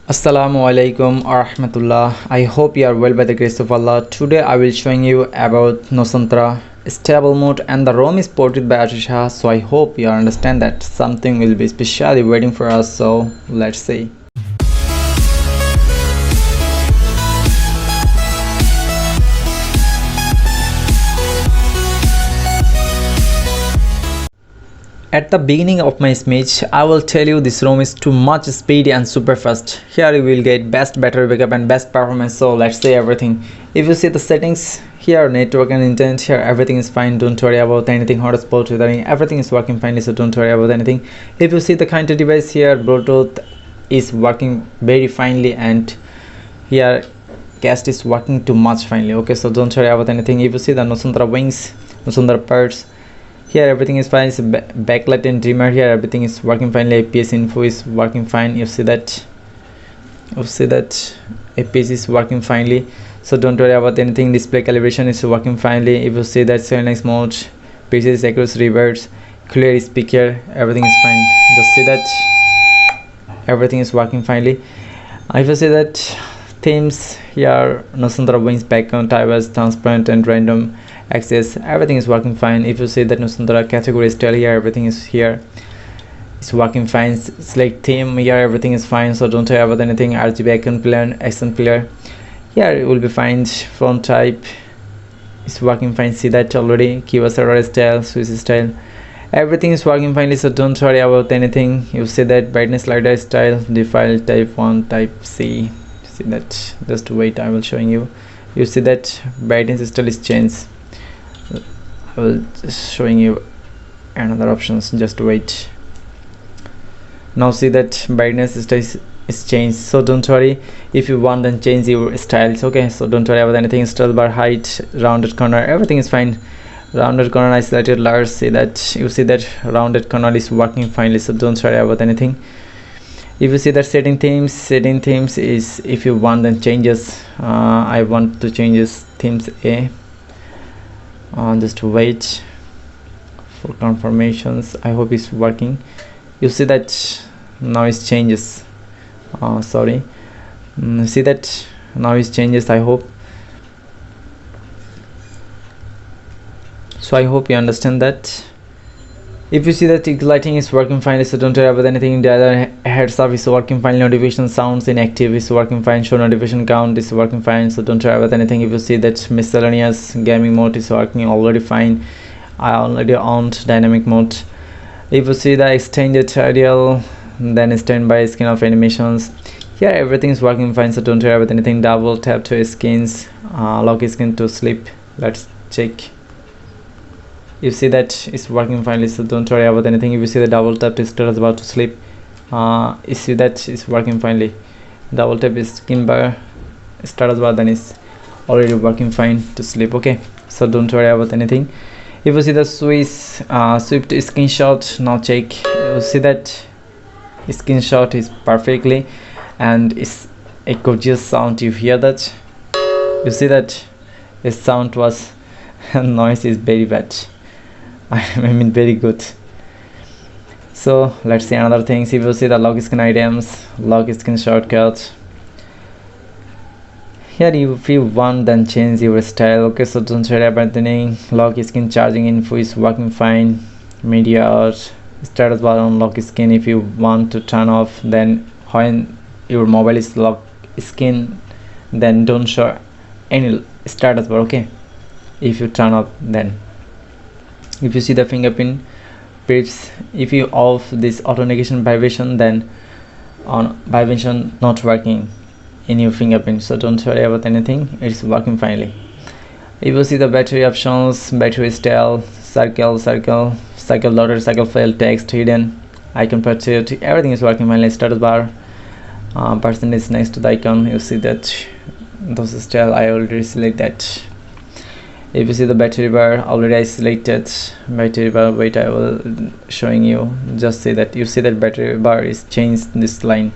Assalamu alaikum rahmatullah. I hope you are well by the grace of Allah. Today I will showing you about Nusantara stable mode and the ROM is ported by Atisha. So I hope you understand that something will be specially waiting for us. So let's see. At the beginning of my speech, I will tell you this ROM is too much speedy and super fast. Here you will get best battery backup and best performance, so let's say everything. If you see the settings, here network and internet, here everything is fine, don't worry about anything, hotspot tethering, everything is working finely, so don't worry about anything. If you see the kind of device here, Bluetooth is working very finely and here cast is working too much finely, okay, so don't worry about anything. If you see the Nusantara wings, Nusantara parts, here everything is fine. It's backlight and dimmer, here everything is working finely. APS info is working fine. You see that APS is working finely, so don't worry about anything. Display calibration is working finely. If you see that CLX mode, pieces accuracy reverse, clear speaker, everything is fine. Just see that everything is working finely. If you see that themes, here Nusantara wings background type as transparent and random access, everything is working fine. If you see that Nusantara category style, here everything is here, it's working fine. Select theme, here everything is fine, so don't worry about anything. RGB icon player, accent player, here it will be fine. Font type is working fine, see that already. Keyboard server style, switch style, everything is working finely, so don't worry about anything. You see that brightness slider style, default type 1, type C, see that. Just wait, I will showing you. You see that brightness style is changed. I will just showing you another options, just wait. Now see that brightness style is changed, so don't worry. If you want, then change your styles, okay, so don't worry about anything. Style bar height, rounded corner, everything is fine. Rounded corner I selected large, see that. You see that rounded corner is working finely, so don't worry about anything. If you see that setting themes is, if you want, then changes. I want to change this themes A. Just wait for confirmations. I hope it's working. You see that now it changes. Sorry, see that now it changes. I hope so. I hope you understand that. If you see that lighting is working fine, so don't worry about anything. The other heads up is working fine. Notification sounds inactive is working fine. Show notification count is working fine, so don't worry about anything. If you see that miscellaneous gaming mode is working already fine, I already owned dynamic mode. If you see the extended tutorial, then standby skin of animations, here everything is working fine, so don't worry about anything. Double tap to skins, lock skin to sleep. Let's check. You see that it's working finely, so don't worry about anything. If you see the double tap is still about to sleep, you see that it's working finely. Double tap is skin bar status bar, then it's already working fine to sleep, okay, so don't worry about anything. If you see the swift screenshot, now check. You see that screenshot is perfectly and it's a gorgeous sound. You hear that? You see that the sound was noise is very bad. I mean very good. So let's see another things. If you see the lock screen items, lock screen shortcut, here if you want, then change your style, okay, so don't worry about anything. Lock screen charging info is working fine. Media or status bar on lock screen, if you want to turn off, then when your mobile is lock screen, then don't show any status bar, okay, if you turn off. Then if you see the fingerprint briefs, if you off this auto negation vibration, then on vibration not working in your fingerprint, so don't worry about anything, it's working finely. If you see the battery options, battery style, circle loaded, cycle fail, text hidden, icon pursuit, everything is working finely. Status bar, percentage next to the icon, you see that those style I already select that. If you see the battery bar, already I selected battery bar. Wait, I will showing you. Just see that. You see that battery bar is changed this line.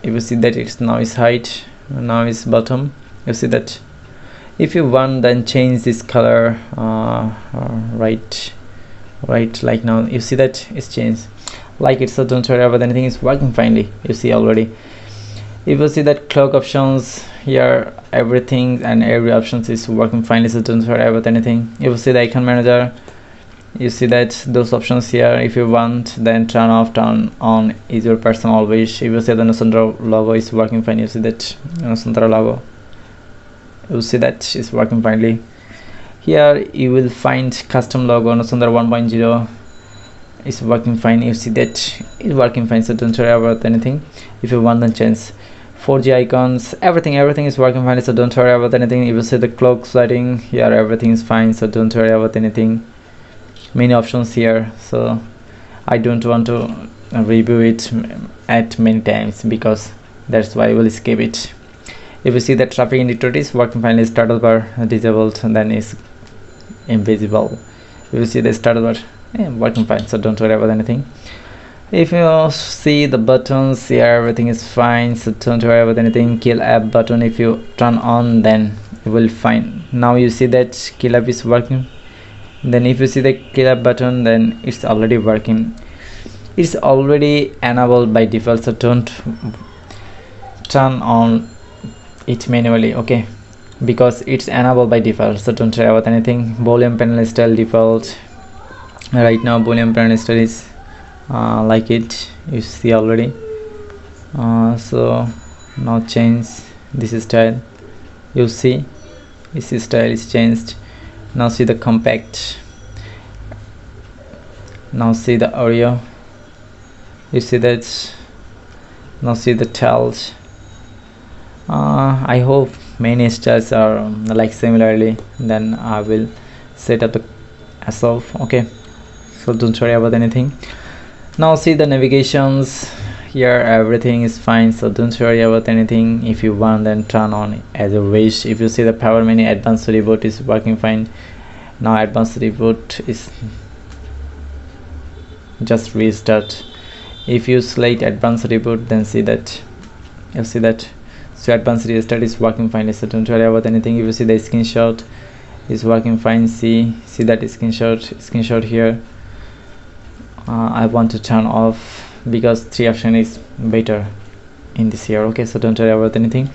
If you see that it's now is height, now is bottom. You see that. If you want, then change this color, right, like now. You see that it's changed like it, so don't worry about anything, it's working finely. You see already. If you see that clock options here, everything and every options is working finely, so don't worry about anything. If you see the icon manager, you see that those options here, if you want, then turn off, turn on is your personal wish. If you see the Nusantara logo is working fine, you see that Nusantara logo, you see that is working finely. Here you will find custom logo Nusantara 1.0 is working fine, you see that is working fine, so don't worry about anything. If you want, then change 4G icons, everything is working fine, so don't worry about anything. If you see the clock sliding here, everything is fine, so don't worry about anything. Many options here, so I don't want to review it at many times because that's why I will skip it. If you see the traffic indicator is working fine, status bar disabled and then is invisible. If you see the status bar working fine, so don't worry about anything. If you see the buttons here, everything is fine, so don't worry about anything. Kill app button, if you turn on, then you will find. Now you see that kill app is working. Then if you see the kill app button, then it's already working. It's already enabled by default, so don't turn on it manually, okay, because it's enabled by default, so don't worry about anything. Volume panel style default. Right now volume panel style is like it, you see already. So now change this style, you see this style is changed. Now see the compact, now see the audio, you see that. Now see the tiles. I hope many styles are like similarly, then I will set up the myself, okay, so don't worry about anything. Now see the navigations here, everything is fine, so don't worry about anything. If you want, then turn on as a wish. If you see the power menu, advanced reboot is working fine. Now advanced reboot is just restart. If you select advanced reboot, then see that, you see that, so advanced restart is working fine, so don't worry about anything. If you see the screenshot is working fine, see that screenshot here. I want to turn off because 3 option is better in this here, okay, so don't worry about anything.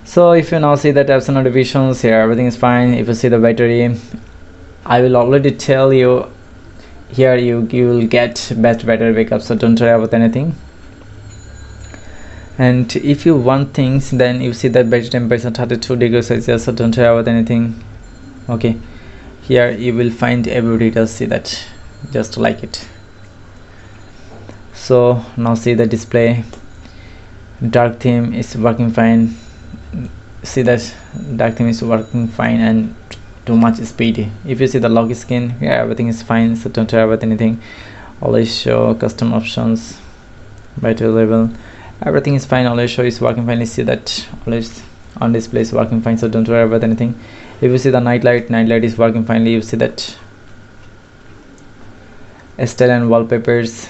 So if you now see the tabs and notifications here, everything is fine. If you see the battery, I will already tell you here, you will get best battery backup, so don't worry about anything. And if you want things, then you see that battery temperature 32 degrees Celsius, so don't worry about anything, okay. Here you will find every detail, see that, just like it. So now see the display, dark theme is working fine, see that dark theme is working fine and too much speed. If you see the lock screen, yeah, everything is fine, so don't worry about anything. Always show custom options, battery level, everything is fine. Always show is working fine. You see that always on display is working fine, so don't worry about anything. If you see the night light is working finely. You see that style and wallpapers,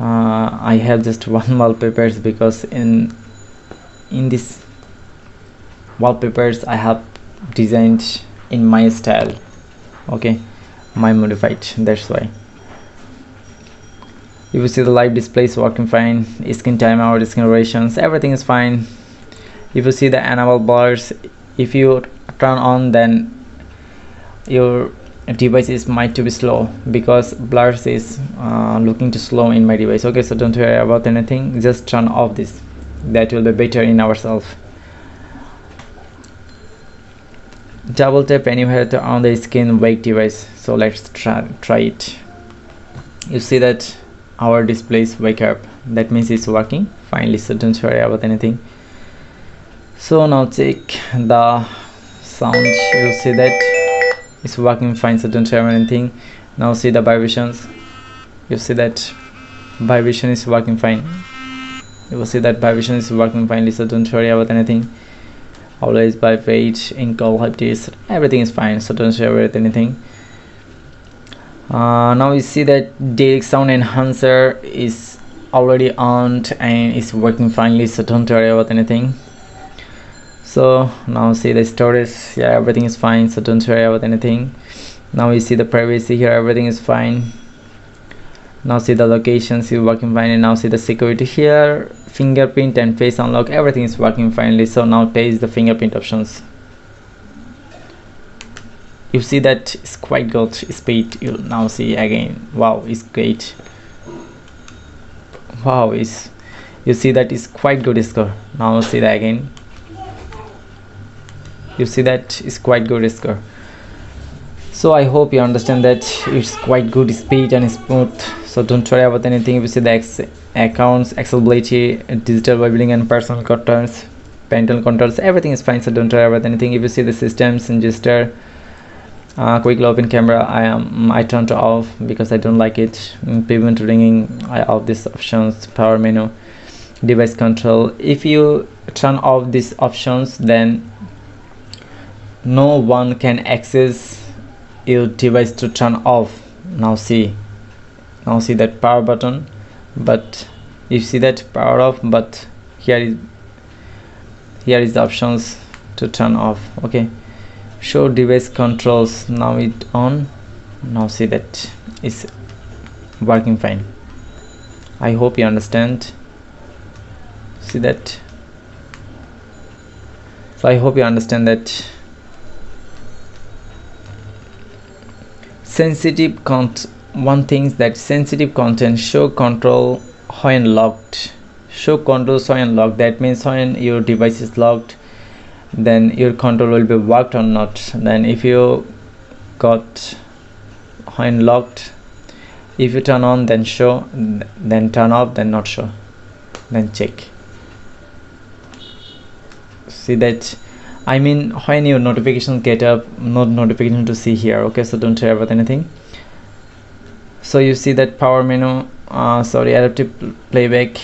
I have just one wallpapers because in this wallpapers I have designed in my style, okay, my modified, that's why. If you see the live display is working fine, screen timeout, screen durations, everything is fine. If you see the enable blurs, if you turn on, then your device is might to be slow because blurs is looking too slow in my device, okay, so don't worry about anything, just turn off this, that will be better in ourselves. Double tap anywhere to on the screen wake device, so let's try it. You see that our displays wake up, that means it's working finally, so don't worry about anything. So now check the sound, you see that it's working fine, so don't worry about anything. Now see the vibrations, you see that vibration is working fine, you will see that vibration is working finely, so don't worry about anything. Always vibrate in call hypnosis, everything is fine, so don't worry about anything. Now you see that direct sound enhancer is already on and it's working finely, so don't worry about anything. So now see the storage, yeah, everything is fine, so don't worry about anything. Now you see the privacy here, everything is fine. Now see the locations is working fine, and now see the security here, fingerprint and face unlock, everything is working finely. So now taste the fingerprint options. You see that it's quite good speed. You now see again, wow, it's great. Wow, is you see that is quite good score. Now see that again, you see that is quite good score. So I hope you understand that it's quite good speed and smooth. So don't worry about anything. If you see the accounts, accessibility, digital labeling and personal controls, parental controls, everything is fine. So don't worry about anything. If you see the systems and gesture, quick open camera, I turn to off because I don't like it. Prevent ringing, I off these options. Power menu, device control, if you turn off these options, then no one can access your device to turn off. Now see that power button, but you see that power off, but here is the options to turn off. Okay, show device controls, now it on. Now see that is working fine. I hope you understand. See that. So I hope you understand that sensitive one thing is that sensitive content show control when locked. Show controls when locked, that means when your device is locked, then your control will be worked or not. Then if you got when locked, if you turn on then show, then turn off then not show, then check. See that, I mean when your notifications get up, not notification to see here. Okay, so don't worry about anything. So you see that power menu, adaptive playback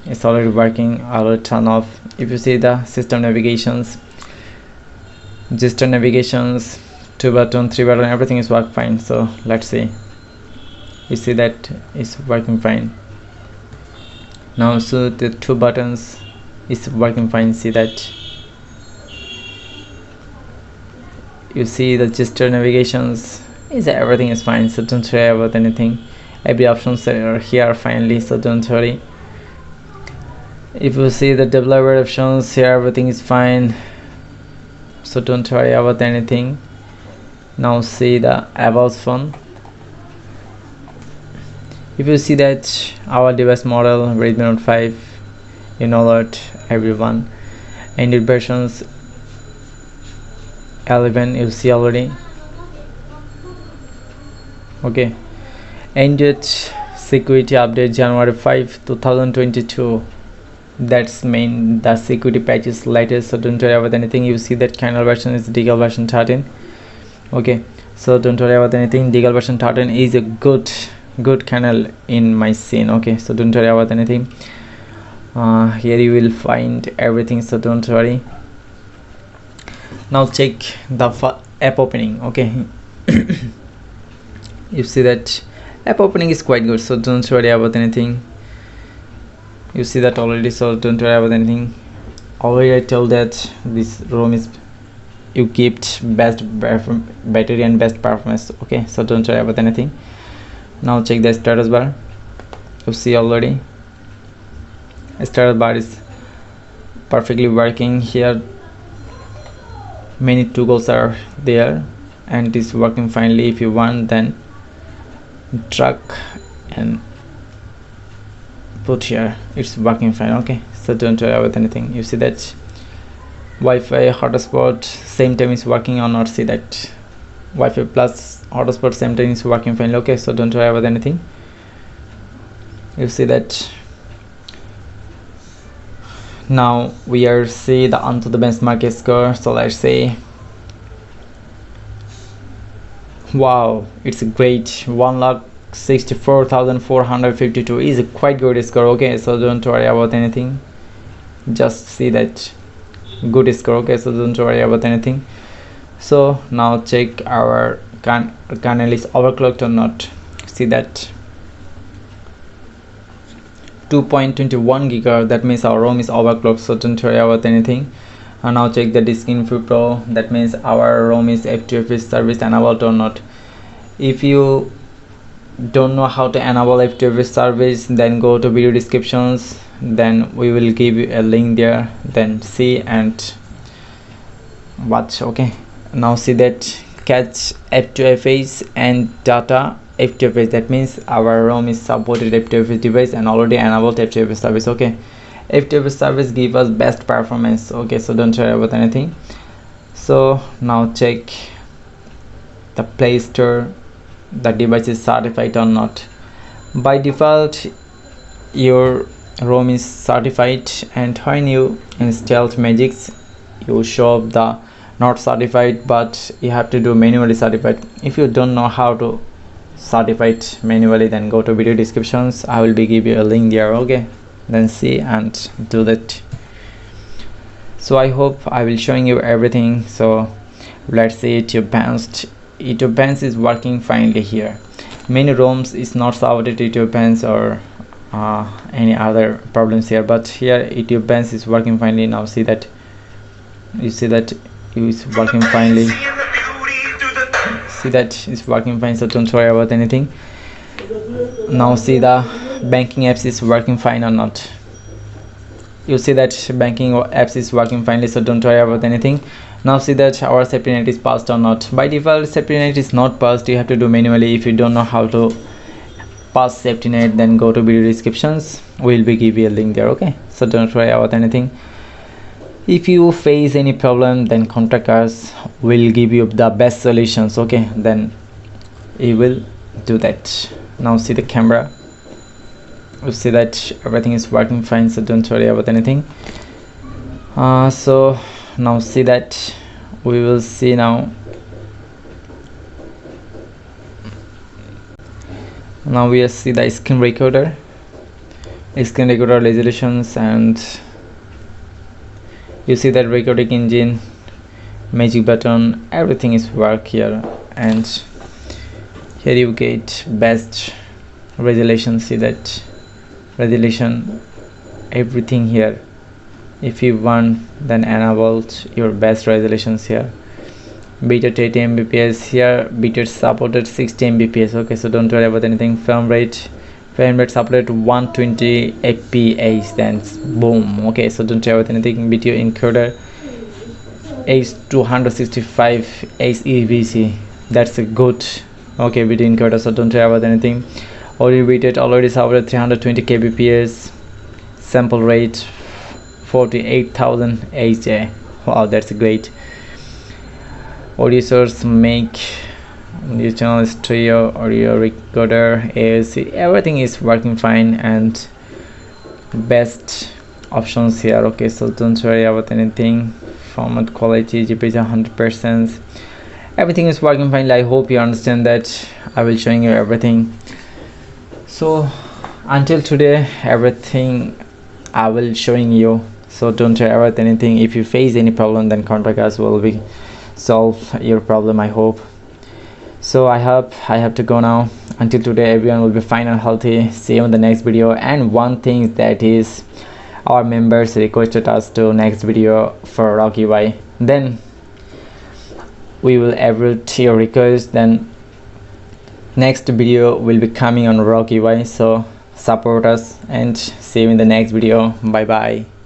is already working. I will turn off. If you see the system navigations, gesture navigations, 2 button, 3 button, everything is work fine. So let's see. You see that is working fine. Now so the 2 buttons is working fine. See that. You see the gesture navigations is everything is fine. So don't worry about anything. Every options are here finally. So don't worry. If you see the developer options here, everything is fine. So don't worry about anything. Now see the about phone. If you see that our device model Redmi Note 5, you know that everyone, Android versions 11 you see already. Okay, Android security update January 5 2022, that's main the security patch is latest. So don't worry about anything. You see that kernel version is decal version 13. Okay, so don't worry about anything. Decal version 13 is a good kernel in my scene. Okay, so don't worry about anything. Here you will find everything, so don't worry. Now check the app opening. Okay, you see that app opening is quite good, so don't worry about anything. You see that already, so don't worry about anything. Already I told that this ROM is you kept best battery and best performance. Okay, so don't worry about anything. Now check the status bar. You see already status bar is perfectly working. Here many toggles are there and it is working finely. If you want, then drag and put here, it's working fine. Okay, so don't worry about anything. You see that Wi-Fi hotspot same time is working or not. See that Wi-Fi plus hotspot same time is working fine. Okay, so don't worry about anything. You see that. Now we are see the onto the benchmark score. So let's say, wow, it's a great 1,64,452 is a quite good score. Okay, so don't worry about anything. Just see that good score. Okay, so don't worry about anything. So now check our kernel is overclocked or not. See that 2.21 gigahertz, that means our ROM is overclocked, so don't worry about anything. And now check the disk info pro, that means our ROM is F2F service enabled or not. If you don't know how to enable F2F service, then go to video descriptions then we will give you a link there, then see and watch. Okay, now see that catch F2FH and data F2FH, that means our ROM is supported F2FH device and already enabled F2FH service. Okay, F2FH service give us best performance. Okay, so don't worry about anything. So now check the Play Store, the device is certified or not. By default your ROM is certified, and when you installed Magix you show up the not certified, but you have to do manually certified. If you don't know how to certify it manually, then go to video descriptions, I will be give you a link there. Okay, then see and do that. So I hope I will showing you everything. So let's see YouTube Bands is working finely here. Many ROMs is not supported YouTube Bands or any other problems here, but here YouTube Bands is working finely. Now see that, you see that it's working finely, see that it's working fine, so don't worry about anything. Now see the banking apps is working fine or not. You see that banking apps is working finely, so don't worry about anything. Now see that our safety net is passed or not. By default safety net is not passed, you have to do manually. If you don't know how to pass safety net, then go to video descriptions, we'll be give you a link there. Okay, so don't worry about anything. If you face any problem, then contact us, we'll give you the best solutions. Okay, then you will do that. Now see the camera, you see that everything is working fine, so don't worry about anything. So now see that we will see now we will see the screen recorder resolutions, and you see that recording engine, magic button, everything is work here, and here you get best resolution. See that resolution, everything here. If you want, then enabled your best resolutions here. Bitrate 80 Mbps here, bitrate supported 60 Mbps. Okay, so don't worry about anything. Frame rate supported 120 fps, then boom. Okay, so don't worry about anything. Video encoder H265 HEVC, that's a good, okay, video encoder, so don't worry about anything. Audio bitrate already supported 320 kbps, sample rate 48,000 HA. Wow, that's great. Audio source, make new channel, stereo, audio recorder, AAC, everything is working fine, and best options here. Okay, so don't worry about anything. Format quality, GPU 100%, everything is working fine. I hope you understand that. I will showing you everything. So until today, everything I will showing you, so don't worry about anything. If you face any problem, then contact us, will be solve your problem, I hope. So I have to go now. Until today, everyone will be fine and healthy. See you in the next video. And one thing, that is our members requested us to next video for Rock UI, then we will avert your request, then next video will be coming on Rock UI. So support us and see you in the next video. Bye bye.